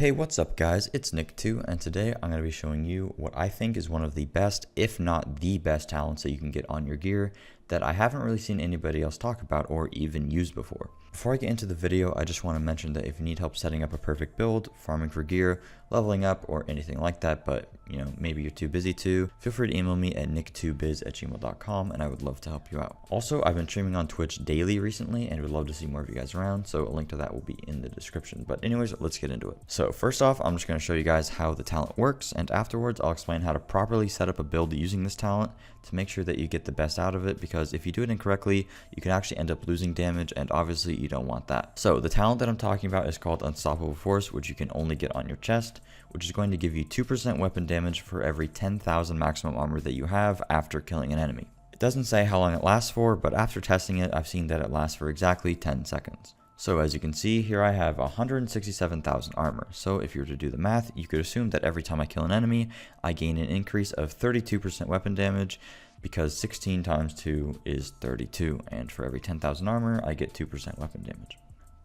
Hey, what's up guys, it's Nicktew, and today I'm going to be showing you what I think is one of the best, if not the best talents that you can get on your gear that I haven't really seen anybody else talk about or even use before. Before I get into the video, I just want to mention that if you need help setting up a perfect build, farming for gear, leveling up, or anything like that, but maybe you're too busy to, feel free to email me at nicktewbiz@gmail.com and I would love to help you out. Also, I've been streaming on Twitch daily recently and would love to see more of you guys around, so a link to that will be in the description. But anyways, let's get into it. So first off, I'm just going to show you guys how the talent works, and afterwards I'll explain how to properly set up a build using this talent to make sure that you get the best out of it, because if you do it incorrectly, you can actually end up losing damage, and obviously you don't want that. So the talent that I'm talking about is called Unstoppable Force, which you can only get on your chest, which is going to give you 2% weapon damage for every 10,000 maximum armor that you have after killing an enemy. It doesn't say how long it lasts for, but after testing it, I've seen that it lasts for exactly 10 seconds. So as you can see, here I have 167,000 armor. So if you were to do the math, you could assume that every time I kill an enemy, I gain an increase of 32% weapon damage, because 16 times 2 is 32, and for every 10,000 armor, I get 2% weapon damage.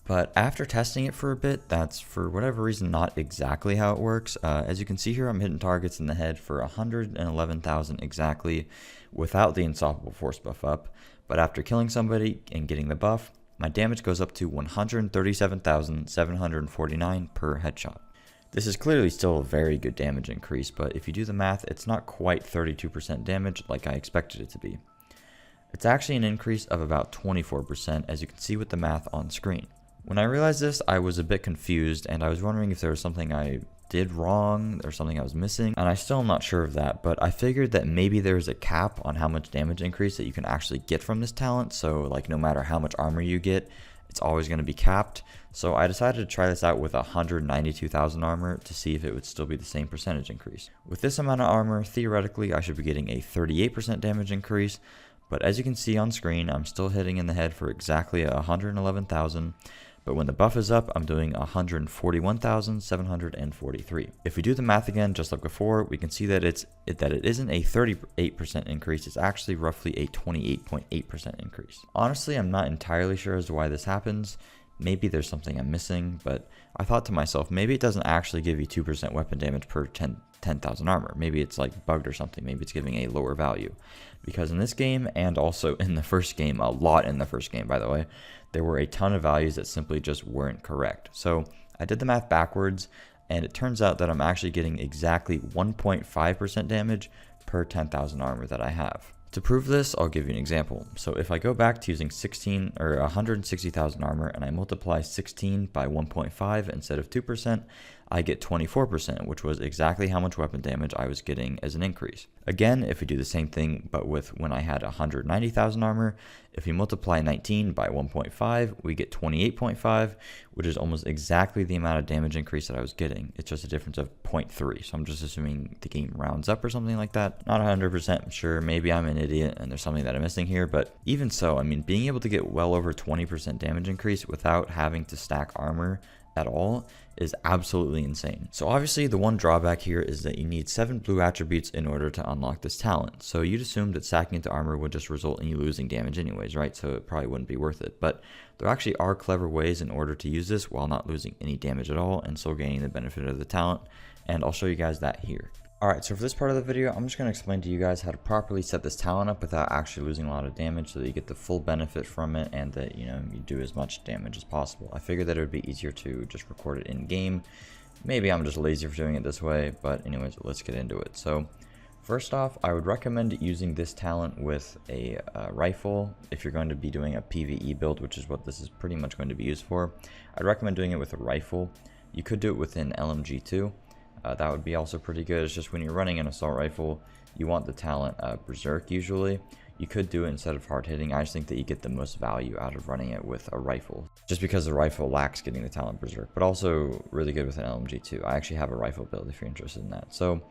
But after testing it for a bit, that's for whatever reason not exactly how it works. As you can see here, I'm hitting targets in the head for 111,000 exactly without the Unstoppable Force buff up. But after killing somebody and getting the buff, my damage goes up to 137,749 per headshot. This is clearly still a very good damage increase, but if you do the math, it's not quite 32% damage like I expected it to be. It's actually an increase of about 24%, as you can see with the math on screen. When I realized this, I was a bit confused, and I was wondering if there was something I did wrong or something I was missing, and I still am not sure of that, but I figured that maybe there's a cap on how much damage increase that you can actually get from this talent, so like no matter how much armor you get, it's always going to be capped. So I decided to try this out with 192,000 armor to see if it would still be the same percentage increase. With this amount of armor, theoretically I should be getting a 38% damage increase, but as you can see on screen, I'm still hitting in the head for exactly 111,000. But when the buff is up, I'm doing 141,743. If we do the math again, just like before, we can see that it isn't a 38% increase, it's actually roughly a 28.8% increase. Honestly, I'm not entirely sure as to why this happens. Maybe there's something I'm missing, but I thought to myself, maybe it doesn't actually give you 2% weapon damage per 10,000 armor. Maybe it's like bugged or something. Maybe it's giving a lower value. Because in this game, and also in the first game, a lot in the first game by the way, there were a ton of values that simply just weren't correct. So I did the math backwards, and it turns out that I'm actually getting exactly 1.5% damage per 10,000 armor that I have. To prove this, I'll give you an example. So if I go back to using 160,000 armor and I multiply 16 by 1.5 instead of 2%, I get 24%, which was exactly how much weapon damage I was getting as an increase. Again, if we do the same thing but with when I had 190,000 armor, if we multiply 19 by 1.5, we get 28.5, which is almost exactly the amount of damage increase that I was getting. It's just a difference of 0.3, so I'm just assuming the game rounds up or something like that. Not 100% sure, maybe I'm an idiot and there's something that I'm missing here, but even so, I mean, being able to get well over 20% damage increase without having to stack armor at all is absolutely insane. So obviously the one drawback here is that you need 7 blue attributes in order to unlock this talent. So you'd assume that stacking into armor would just result in you losing damage anyways, right? So it probably wouldn't be worth it. But there actually are clever ways in order to use this while not losing any damage at all and still gaining the benefit of the talent. And I'll show you guys that here. Alright, so for this part of the video, I'm just going to explain to you guys how to properly set this talent up without actually losing a lot of damage so that you get the full benefit from it and that, you do as much damage as possible. I figured that it would be easier to just record it in game. Maybe I'm just lazy for doing it this way, but anyways, let's get into it. So first off, I would recommend using this talent with a rifle if you're going to be doing a PvE build, which is what this is pretty much going to be used for. I'd recommend doing it with a rifle. You could do it with an LMG too. That would be also pretty good. It's just when you're running an assault rifle, you want the talent Berserk usually. You could do it instead of hard hitting. I just think that you get the most value out of running it with a rifle, just because the rifle lacks getting the talent Berserk, but also really good with an LMG too. I actually have a rifle build if you're interested in that. So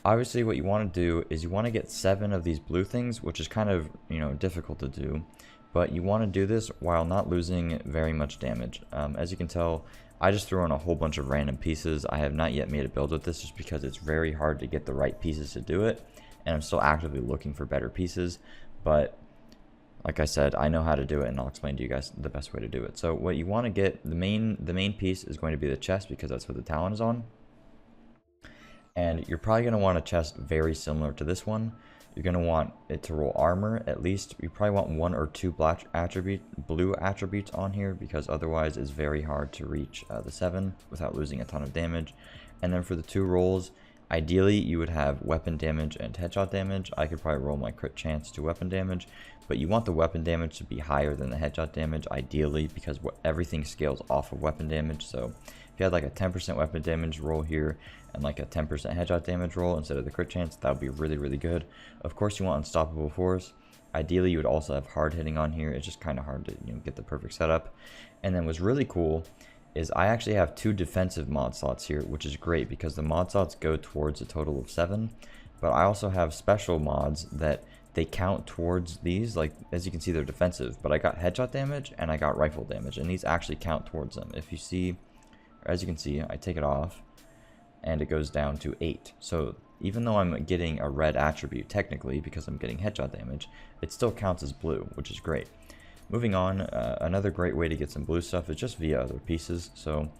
obviously what you want to do is you want to get 7 of these blue things, which is kind of difficult to do, but you want to do this while not losing very much damage. As you can tell, I just threw in a whole bunch of random pieces. I have not yet made a build with this just because it's very hard to get the right pieces to do it, and I'm still actively looking for better pieces. But like I said, I know how to do it, and I'll explain to you guys the best way to do it. So what you want to get, the main piece is going to be the chest, because that's what the talent is on. And you're probably going to want a chest very similar to this one. You're going to want it to roll armor. At least you probably want 1 or 2 blue attributes on here, because otherwise it's very hard to reach the 7 without losing a ton of damage. And then for the 2 rolls, ideally you would have weapon damage and headshot damage. I could probably roll my crit chance to weapon damage, but you want the weapon damage to be higher than the headshot damage, ideally, because everything scales off of weapon damage. So if you had like a 10% weapon damage roll here and like a 10% headshot damage roll instead of the crit chance, that would be really, really good. Of course, you want unstoppable force. Ideally, you would also have hard hitting on here. It's just kind of hard to get the perfect setup. And then what's really cool is I actually have 2 defensive mod slots here, which is great because the mod slots go towards a total of 7. But I also have special mods that they count towards these. Like, as you can see, they're defensive, but I got headshot damage and I got rifle damage, and these actually count towards them. If you see, or as you can see, I take it off and it goes down to 8. So even though I'm getting a red attribute technically because I'm getting headshot damage, it still counts as blue, which is great. Moving on, another great way to get some blue stuff is just via other pieces. So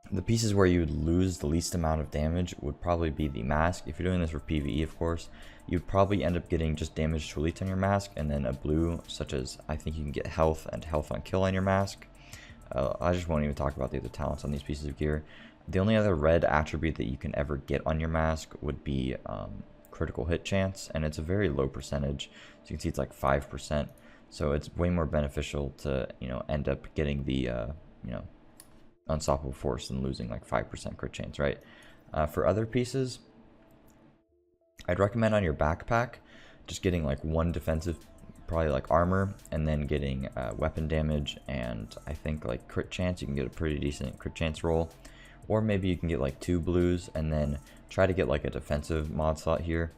the pieces where you would lose the least amount of damage would probably be the mask. If you're doing this for PvE, of course, you'd probably end up getting just damage to elite on your mask, and then a blue, such as I think you can get health and health on kill on your mask. I just won't even talk about the other talents on these pieces of gear. The only other red attribute that you can ever get on your mask would be critical hit chance, and it's a very low percentage. So you can see it's like 5%. So it's way more beneficial to end up getting the unstoppable force than losing like 5% crit chance, right? For other pieces, I'd recommend on your backpack just getting like 1 defensive, probably like armor, and then getting weapon damage, and I think like crit chance. You can get a pretty decent crit chance roll. Or maybe you can get like 2 blues and then try to get like a defensive mod slot here.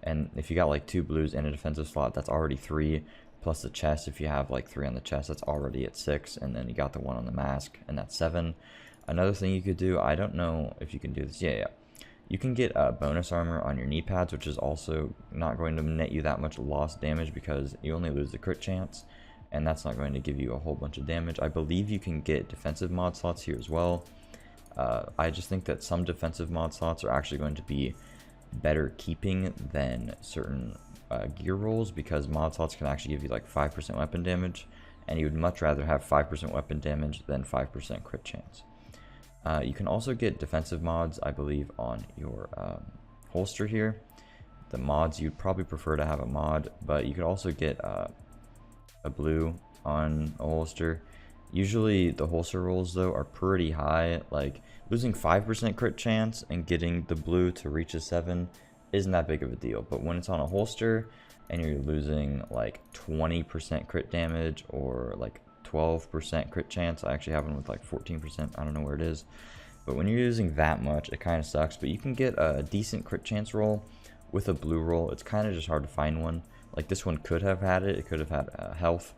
And if you got like 2 blues in a defensive slot, that's already 3, plus the chest. If you have like 3 on the chest, that's already at 6, and then you got the 1 on the mask, and that's 7. Another thing you could do, I don't know if you can do this. Yeah. You can get bonus armor on your knee pads, which is also not going to net you that much lost damage because you only lose the crit chance, and that's not going to give you a whole bunch of damage. I believe you can get defensive mod slots here as well. I just think that some defensive mod slots are actually going to be better keeping than certain gear rolls, because mod slots can actually give you like 5% weapon damage, and you would much rather have 5% weapon damage than 5% crit chance. You can also get defensive mods, I believe, on your holster here. The mods, you'd probably prefer to have a mod, but you could also get a blue on a holster. Usually the holster rolls though are pretty high. Like losing 5% crit chance and getting the blue to reach a 7 isn't that big of a deal. But when it's on a holster and you're losing like 20% crit damage or like 12% crit chance, I actually have one with like 14%, I don't know where it is. But when you're using that much, it kind of sucks. But you can get a decent crit chance roll with a blue roll. It's kind of just hard to find one. Like this one could have had it. It could have had health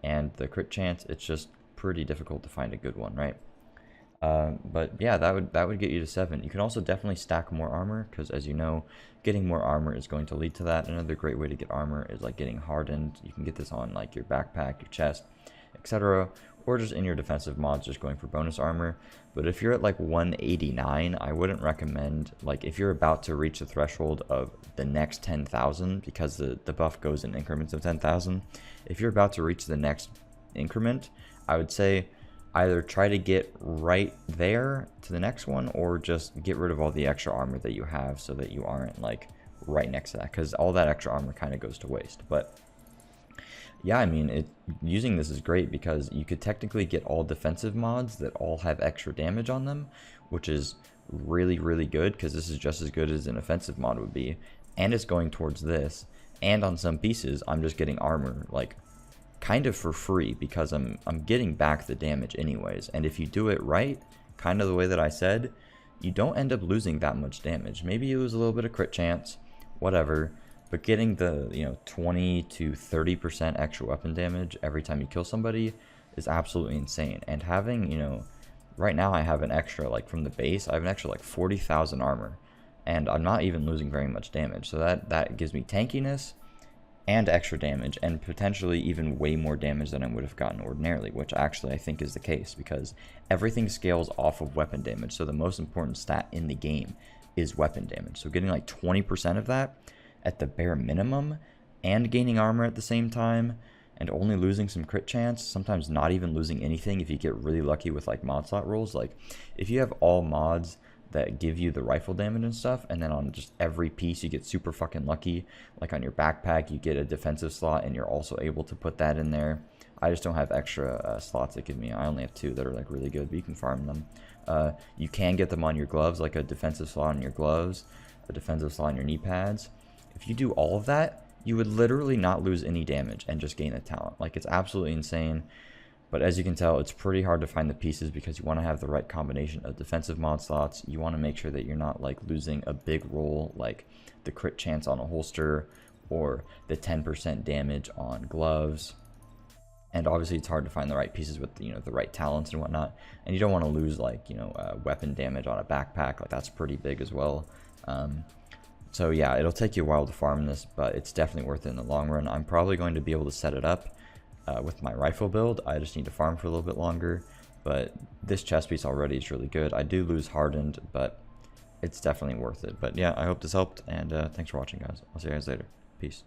and the crit chance. It's just pretty difficult to find a good one, right? But yeah, that would get you to 7. You can also definitely stack more armor, because as you know, getting more armor is going to lead to that. Another great way to get armor is like getting hardened. You can get this on like your backpack, your chest, etc., or just in your defensive mods, just going for bonus armor. But if you're at like 189, I wouldn't recommend, like if you're about to reach the threshold of the next 10,000, because the buff goes in increments of 10,000. If you're about to reach the next increment, I would say either try to get right there to the next one, or just get rid of all the extra armor that you have so that you aren't like right next to that, because all that extra armor kind of goes to waste. But yeah, I mean, using this is great because you could technically get all defensive mods that all have extra damage on them, which is really, really good, because this is just as good as an offensive mod would be, and it's going towards this. And on some pieces, I'm just getting armor like kind of for free, because I'm getting back the damage anyways. And if you do it right, kind of the way that I said, you don't end up losing that much damage. Maybe you lose a little bit of crit chance, whatever, but getting the 20 to 30% extra weapon damage every time you kill somebody is absolutely insane. And having, right now I have an extra, like from the base, I have an extra like 40,000 armor, and I'm not even losing very much damage. So that gives me tankiness, and extra damage, and potentially even way more damage than I would have gotten ordinarily, which actually I think is the case, because everything scales off of weapon damage. So the most important stat in the game is weapon damage. So getting like 20% of that at the bare minimum, and gaining armor at the same time, and only losing some crit chance, sometimes not even losing anything if you get really lucky with like mod slot rolls. Like if you have all mods that give you the rifle damage and stuff, and then on just every piece you get super fucking lucky, like on your backpack you get a defensive slot and you're also able to put that in there. I just don't have extra slots that give me, I only have 2 that are like really good, but you can farm them. You can get them on your gloves, like a defensive slot on your gloves, a defensive slot on your knee pads. If you do all of that, you would literally not lose any damage and just gain the talent. Like, it's absolutely insane. But as you can tell, it's pretty hard to find the pieces because you want to have the right combination of defensive mod slots. You want to make sure that you're not like losing a big roll, like the crit chance on a holster or the 10% damage on gloves. And obviously it's hard to find the right pieces with, you know, the right talents and whatnot. And you don't want to lose like, you know, weapon damage on a backpack. Like, that's pretty big as well. So yeah, it'll take you a while to farm this, but it's definitely worth it in the long run. I'm probably going to be able to set it up with my rifle build. I just need to farm for a little bit longer, but this chest piece already is really good. I do lose hardened, but it's definitely worth it. But yeah, I hope this helped, and thanks for watching, guys. I'll see you guys later. Peace.